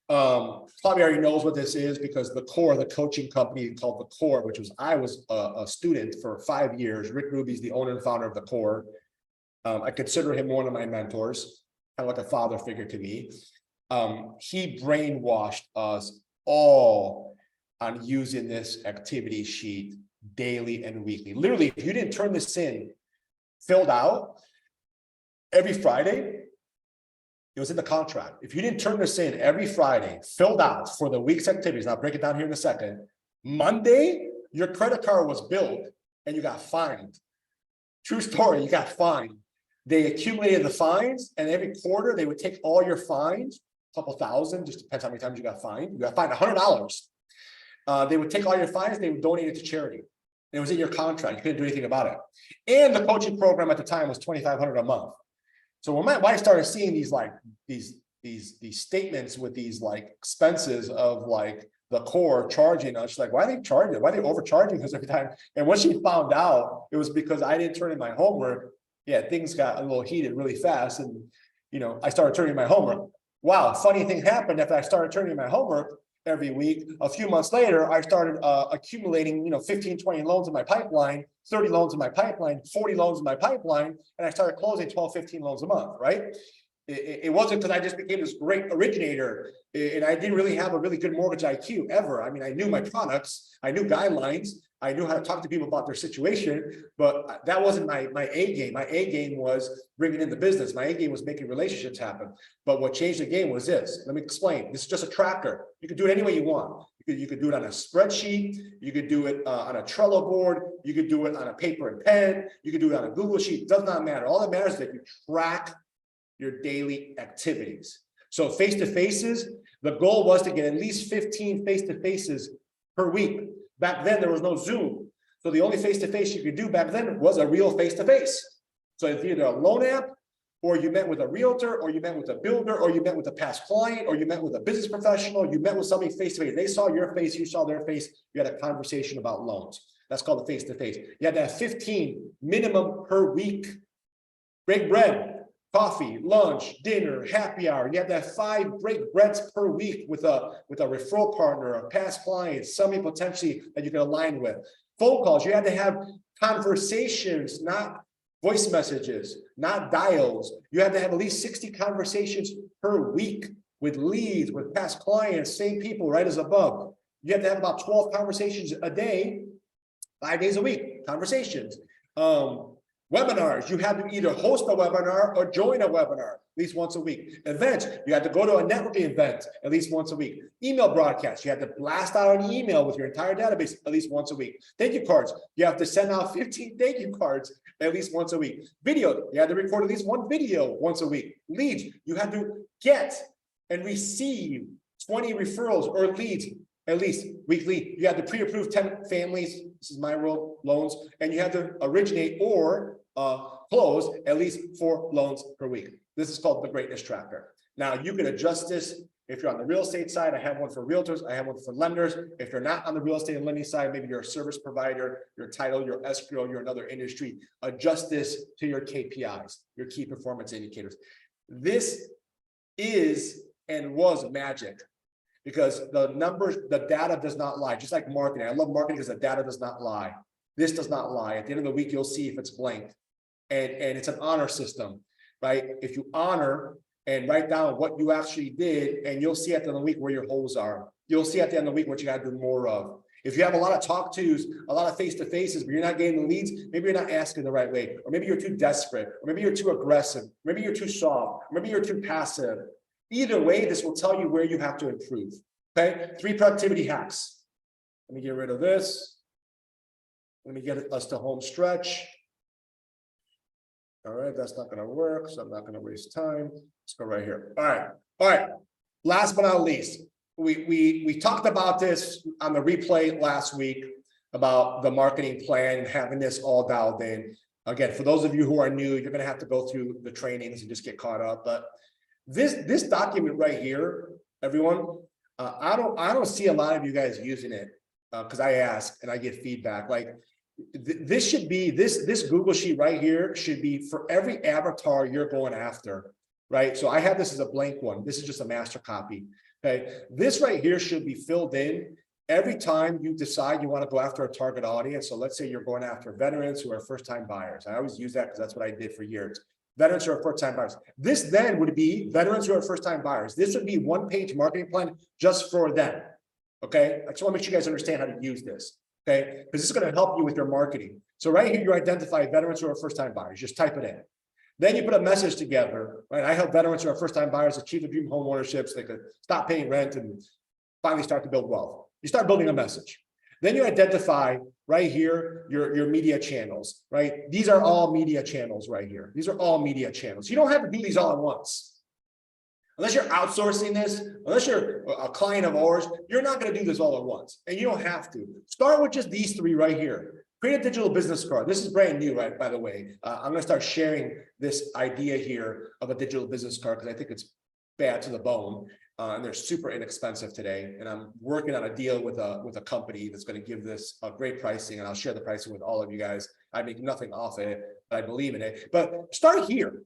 probably already knows what this is, because the core, the coaching company called the core, which was, I was a student for 5 years. Rick Ruby's the owner and founder of the core. I consider him one of my mentors, kind of like a father figure to me. He brainwashed us all on using this activity sheet daily and weekly. Literally, if you didn't turn this in filled out every Friday, it was in the contract. If you didn't turn this in every Friday, filled out for the week's activities, and I'll break it down here in a second, Monday, your credit card was billed and you got fined. True story, you got fined. They accumulated the fines, and every quarter they would take all your fines, a couple thousand, just depends how many times you got fined. You got fined $100. They would take all your fines, they would donate it to charity. It was in your contract. You couldn't do anything about it. And the coaching program at the time was $2,500 a month. So when my wife started seeing these like these statements with these like expenses of like the core charging us, she's like, why are they charging? Why are they overcharging us every time? And when she found out, it was because I didn't turn in my homework. Yeah, things got a little heated really fast, and I started turning in my homework. Wow, funny thing happened after I started turning in my homework every week. A few months later, I started accumulating 15, 20 loans in my pipeline, 30 loans in my pipeline, 40 loans in my pipeline, and I started closing 12, 15 loans a month, right? It wasn't because I just became this great originator and I didn't really have a really good mortgage IQ ever. I mean, I knew my products, I knew guidelines, I knew how to talk to people about their situation, but that wasn't my A game. My A game was bringing in the business. My A game was making relationships happen. But what changed the game was this. Let me explain. This is just a tracker. You can do it any way you want. You could do it on a spreadsheet. You could do it on a Trello board. You could do it on a paper and pen. You could do it on a Google sheet. It does not matter. All that matters is that you track your daily activities. So face-to-faces, the goal was to get at least 15 face-to-faces per week. Back then, there was no Zoom. So the only face-to-face you could do back then was a real face-to-face. So it's either a loan app, or you met with a realtor, or you met with a builder, or you met with a past client, or you met with a business professional, you met with somebody face-to-face. They saw your face, you saw their face, you had a conversation about loans. That's called the face-to-face. You had to have 15 minimum per week. Break bread. Coffee, lunch, dinner, happy hour. You have to have 5 break breads per week with a referral partner, a past client, somebody potentially that you can align with. Phone calls, you had to have conversations, not voice messages, not dials. You had to have at least 60 conversations per week with leads, with past clients, same people, right as above. You have to have about 12 conversations a day, 5 days a week, conversations. Webinars, you had to either host a webinar or join a webinar at least once a week. Events, you had to go to a networking event at least once a week. Email broadcasts, you had to blast out an email with your entire database at least once a week. Thank you cards, you have to send out 15 thank you cards at least once a week. Video, you had to record at least 1 video once a week. Leads, you had to get and receive 20 referrals or leads at least weekly. You had to pre-approve 10 families, this is my role, loans, and you had to originate or close at least 4 loans per week. This is called the greatness tracker. Now you can adjust this if you're on the real estate side. I have one for realtors, I have one for lenders. If you're not on the real estate and lending side, maybe you're a service provider, your title, your escrow, you're another industry, adjust this to your KPIs, your key performance indicators. This is and was magic. Because the numbers, the data does not lie. Just like marketing. I love marketing because the data does not lie. This does not lie. At the end of the week, you'll see if it's blanked. And it's an honor system, right? If you honor and write down what you actually did, and you'll see at the end of the week where your holes are. You'll see at the end of the week what you got to do more of. If you have a lot of talk tos, a lot of face-to-faces, but you're not getting the leads, maybe you're not asking the right way, or maybe you're too desperate, or maybe you're too aggressive, maybe you're too soft, or maybe you're too passive. Either way, this will tell you where you have to improve. Okay, 3 productivity hacks. Let me get rid of this. Let me get us to home stretch. All right, that's not going to work, so I'm not going to waste time. Let's go right here. All right. Last but not least, we talked about this on the replay last week about the marketing plan and having this all dialed in. Again, for those of you who are new, you're going to have to go through the trainings and just get caught up. But this document right here, everyone, I don't see a lot of you guys using it because I ask and I get feedback. Like This should be, this Google sheet right here should be for every avatar you're going after, right? So I have this as a blank one. This is just a master copy. Okay, this right here should be filled in every time you decide you want to go after a target audience. So let's say you're going after veterans who are first-time buyers. I always use that because that's what I did for years. Veterans who are first-time buyers. This then would be veterans who are first-time buyers. This would be one-page marketing plan just for them. Okay, I just want to make sure you guys understand how to use this. Okay, because this is going to help you with your marketing. So right here, you identify veterans who are first-time buyers. Just type it in. Then you put a message together, right? I help veterans who are first-time buyers achieve the dream home ownership so they could stop paying rent and finally start to build wealth. You start building a message. Then you identify right here your media channels, right? These are all media channels right here. These are all media channels. You don't have to do these all at once. Unless you're outsourcing this, unless you're a client of ours, you're not going to do this all at once. And you don't have to. Start with just these three right here. Create a digital business card. This is brand new, right? By the way, I'm going to start sharing this idea here of a digital business card because I think it's bad to the bone. And they're super inexpensive today. And I'm working on a deal with a company that's going to give this a great pricing. And I'll share the pricing with all of you guys. I make nothing off it, but I believe in it. But start here.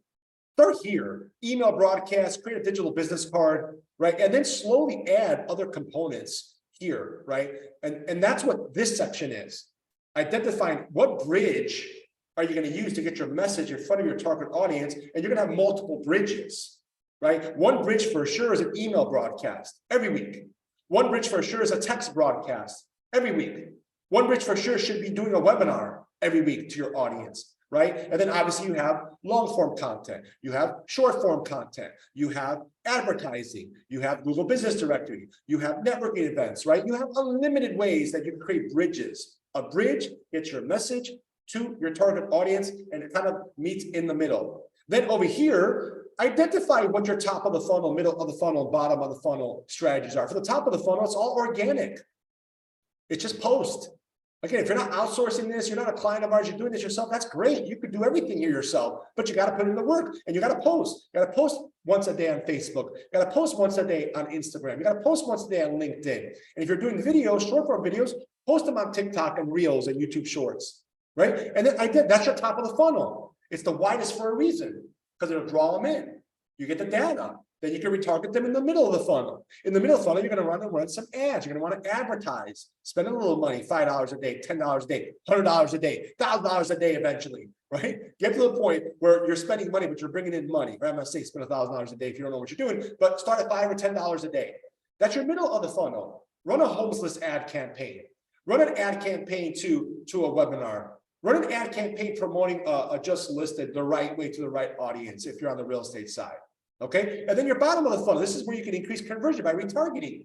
Start here. Email broadcast, create a digital business card, right? And then slowly add other components here, right? And that's what this section is. Identifying what bridge are you going to use to get your message in front of your target audience, and you're going to have multiple bridges, right? One bridge for sure is an email broadcast every week. One bridge for sure is a text broadcast every week. One bridge for sure should be doing a webinar every week to your audience, right? And then obviously you have long form content, you have short form content, you have advertising, you have Google Business Directory, you have networking events, right? You have unlimited ways that you can create bridges. A bridge gets your message to your target audience, and it kind of meets in the middle. Then over here, identify what your top of the funnel, middle of the funnel, bottom of the funnel strategies are. For the top of the funnel, it's all organic. It's just post. Again, if you're not outsourcing this, you're not a client of ours, you're doing this yourself, that's great. You could do everything here yourself, but you got to put in the work and you got to post. You got to post once a day on Facebook. You got to post once a day on Instagram. You got to post once a day on LinkedIn. And if you're doing videos, short form videos, post them on TikTok and Reels and YouTube Shorts, right? And then that's your top of the funnel. It's the widest for a reason, because it'll draw them in. You get the data. Then you can retarget them in the middle of the funnel. In the middle of the funnel, you're going to run some ads. You're going to want to advertise, spend a little money, $5 a day, $10 a day, $100 a day, $1,000 a day eventually, right? Get to the point where you're spending money, but you're bringing in money. Right? I'm not saying spend $1,000 a day if you don't know what you're doing, but start at $5 or $10 a day. That's your middle of the funnel. Run a homeless ad campaign. Run an ad campaign to a webinar. Run an ad campaign promoting a just listed the right way to the right audience if you're on the real estate side. Okay, and then your bottom of the funnel, this is where you can increase conversion by retargeting.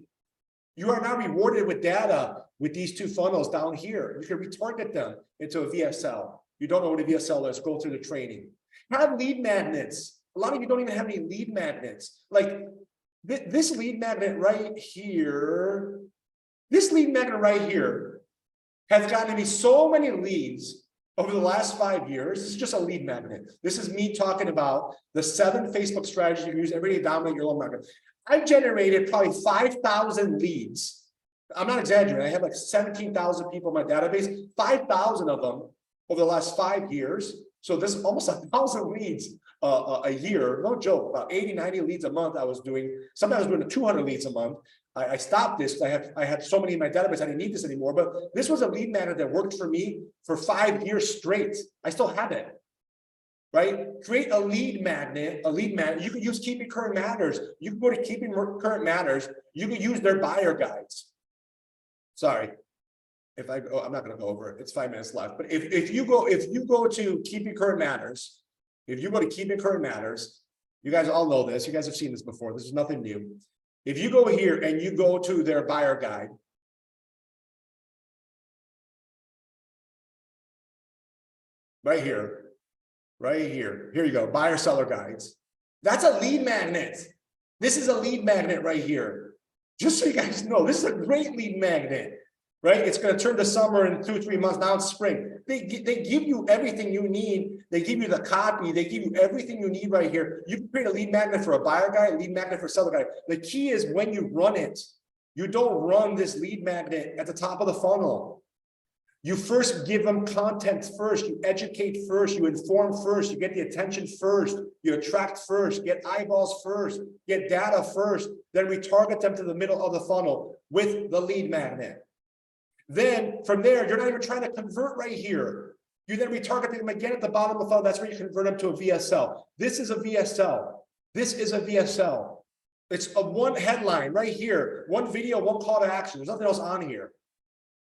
You are now rewarded with data with these two funnels down here. You can retarget them into a VSL. You don't know what a VSL is, go through the training. Have lead magnets. A lot of you don't even have any lead magnets. Like this lead magnet right here, this lead magnet right here has gotten me so many leads over the last 5 years. This is just a lead magnet. This is me talking about the 7 Facebook strategies you can use every day to dominate your loan market. I've generated probably 5,000 leads. I'm not exaggerating. I have like 17,000 people in my database, 5,000 of them over the last 5 years. So this is almost 1,000 leads a year. No joke, about 80, 90 leads a month I was doing. Sometimes I was doing 200 leads a month. I stopped this because I had so many in my database, I didn't need this anymore. But this was a lead magnet that worked for me for 5 years straight. I still have it, right? Create a lead magnet, You can use Keeping Current Matters. You can go to Keeping Current Matters. You can use their buyer guides. Sorry, I'm not going to go over it. It's 5 minutes left. But if you go to Keeping Current Matters, you guys all know this. You guys have seen this before. This is nothing new. If you go here and you go to their buyer guide, here you go, buyer seller guides. That's a lead magnet. This is a lead magnet right here. Just so you guys know, this is a great lead magnet, right? It's going to turn to summer in 2-3 months. Now it's spring. They give you everything you need. They give you the copy. They give you everything you need right here. You can create a lead magnet for a buyer guide, a lead magnet for a seller guide. The key is when you run it, you don't run this lead magnet at the top of the funnel. You first give them content first, you educate first, you inform first, you get the attention first, you attract first, get eyeballs first, get data first, then retarget them to the middle of the funnel with the lead magnet. Then from there, you're not even trying to convert right here. You then retarget them again at the bottom of the funnel. That's where you convert them to a VSL. This is a VSL. This is a VSL. It's a one headline right here, one video, one call to action. There's nothing else on here.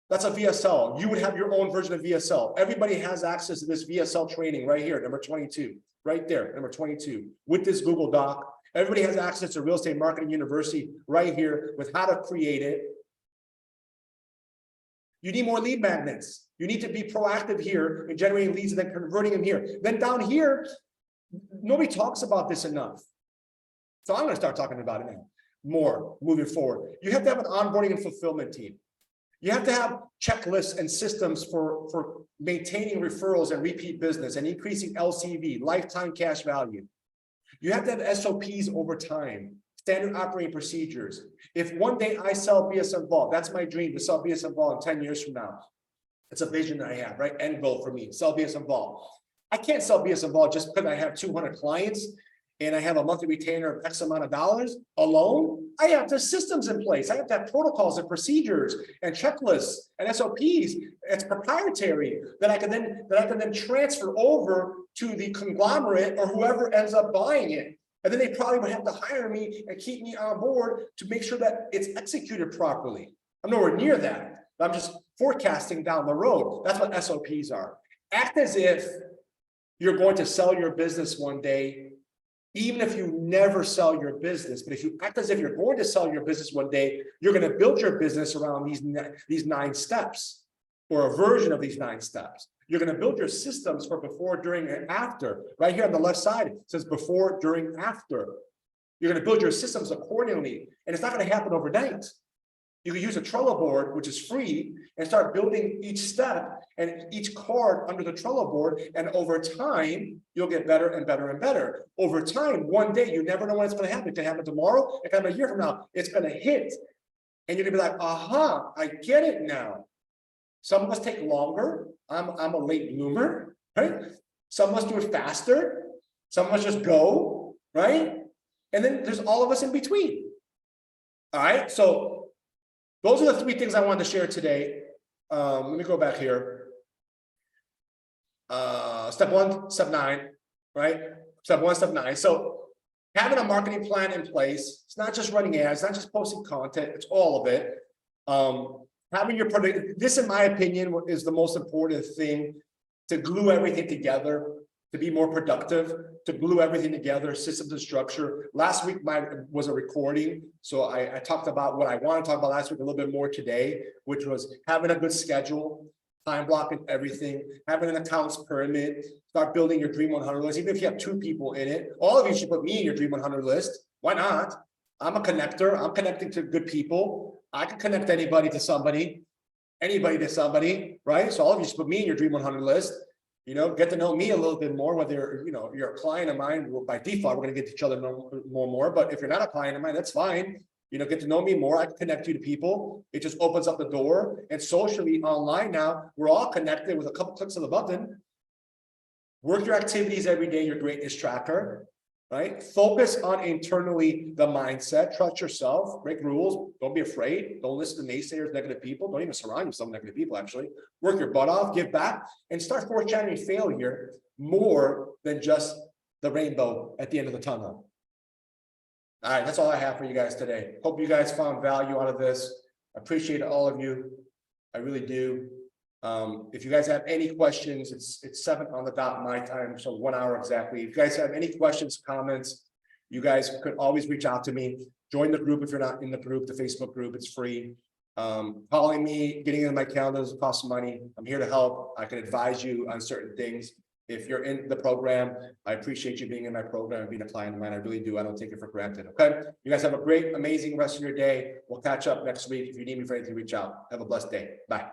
That's a VSL. You would have your own version of VSL. Everybody has access to this VSL training right here, number 22, right there, number 22, with this Google Doc. Everybody has access to Real Estate Marketing University right here with how to create it. You need more lead magnets. You need to be proactive here in generating leads and then converting them here. Then down here, nobody talks about this enough. So I'm going to start talking about it now more moving forward. You have to have an onboarding and fulfillment team. You have to have checklists and systems for maintaining referrals and repeat business and increasing LCV, lifetime cash value. You have to have SOPs over time, standard operating procedures. If one day I sell BSM Vault, that's my dream, to sell BSM Vault in 10 years from now. It's a vision that I have, right? End goal for me, sell BSM Vault. I can't sell BSM Vault just because I have 200 clients and I have a monthly retainer of X amount of dollars alone. I have the systems in place. I have to have protocols and procedures and checklists and SOPs. It's proprietary that I can then transfer over to the conglomerate or whoever ends up buying it. And then they probably would have to hire me and keep me on board to make sure that it's executed properly. I'm nowhere near that. I'm just forecasting down the road. That's what SOPs are. Act as if you're going to sell your business one day, even if you never sell your business. But if you act as if you're going to sell your business one day, you're going to build your business around these 9 steps or a version of these 9 steps. You're going to build your systems for before, during, and after. Right here on the left side, it says before, during, after. You're going to build your systems accordingly. And it's not going to happen overnight. You can use a Trello board, which is free, and start building each step and each card under the Trello board. And over time, you'll get better and better and better. Over time, one day, you never know when it's going to happen. It can happen tomorrow. It can happen a year from now. It's going to hit. And you're going to be like, aha, I get it now. Some of us take longer. I'm a late bloomer, right? Some of us do it faster. Some of us just go, right? And then there's all of us in between. All right, so those are the 3 things I wanted to share today. Let me go back here. Step 1, step 9, right? Step 1, step 9. So having a marketing plan in place, it's not just running ads, it's not just posting content, it's all of it. Having your product, this in my opinion is the most important thing, to glue everything together, to be more productive, to glue everything together, systems and structure. Last week was a recording, so I talked about what I want to talk about last week a little bit more today, which was having a good schedule, time blocking everything, having an accounts pyramid, start building your Dream 100 list. Even if you have 2 people in it, all of you should put me in your Dream 100 list. Why not? I'm a connector. I'm connecting to good people. I can connect anybody to somebody, right? So all of you should put me in your Dream 100 list. You know, get to know me a little bit more, whether, you know, you're a client of mine. By default, we're going to get to each other more. But if you're not a client of mine, that's fine. You know, get to know me more. I can connect you to people. It just opens up the door. And socially online now, we're all connected with a couple clicks of the button. Work your activities every day, your greatness tracker, right? Focus on internally the mindset. Trust yourself. Break rules. Don't be afraid. Don't listen to naysayers, negative people. Don't even surround yourself with negative people, actually. Work your butt off, give back, and start foreshadowing failure more than just the rainbow at the end of the tunnel. All right, that's all I have for you guys today. Hope you guys found value out of this. I appreciate all of you. I really do. If you guys have any questions, it's 7 on the dot my time, so 1 hour exactly. If you guys have any questions, comments, you guys could always reach out to me. Join the group if you're not in the group, the Facebook group, it's free. Calling me, getting in my calendar doesn't cost money. I'm here to help. I can advise you on certain things. If you're in the program, I appreciate you being in my program and being a client of mine. I really do. I don't take it for granted. Okay. You guys have a great, amazing rest of your day. We'll catch up next week. If you need me for anything, reach out. Have a blessed day. Bye.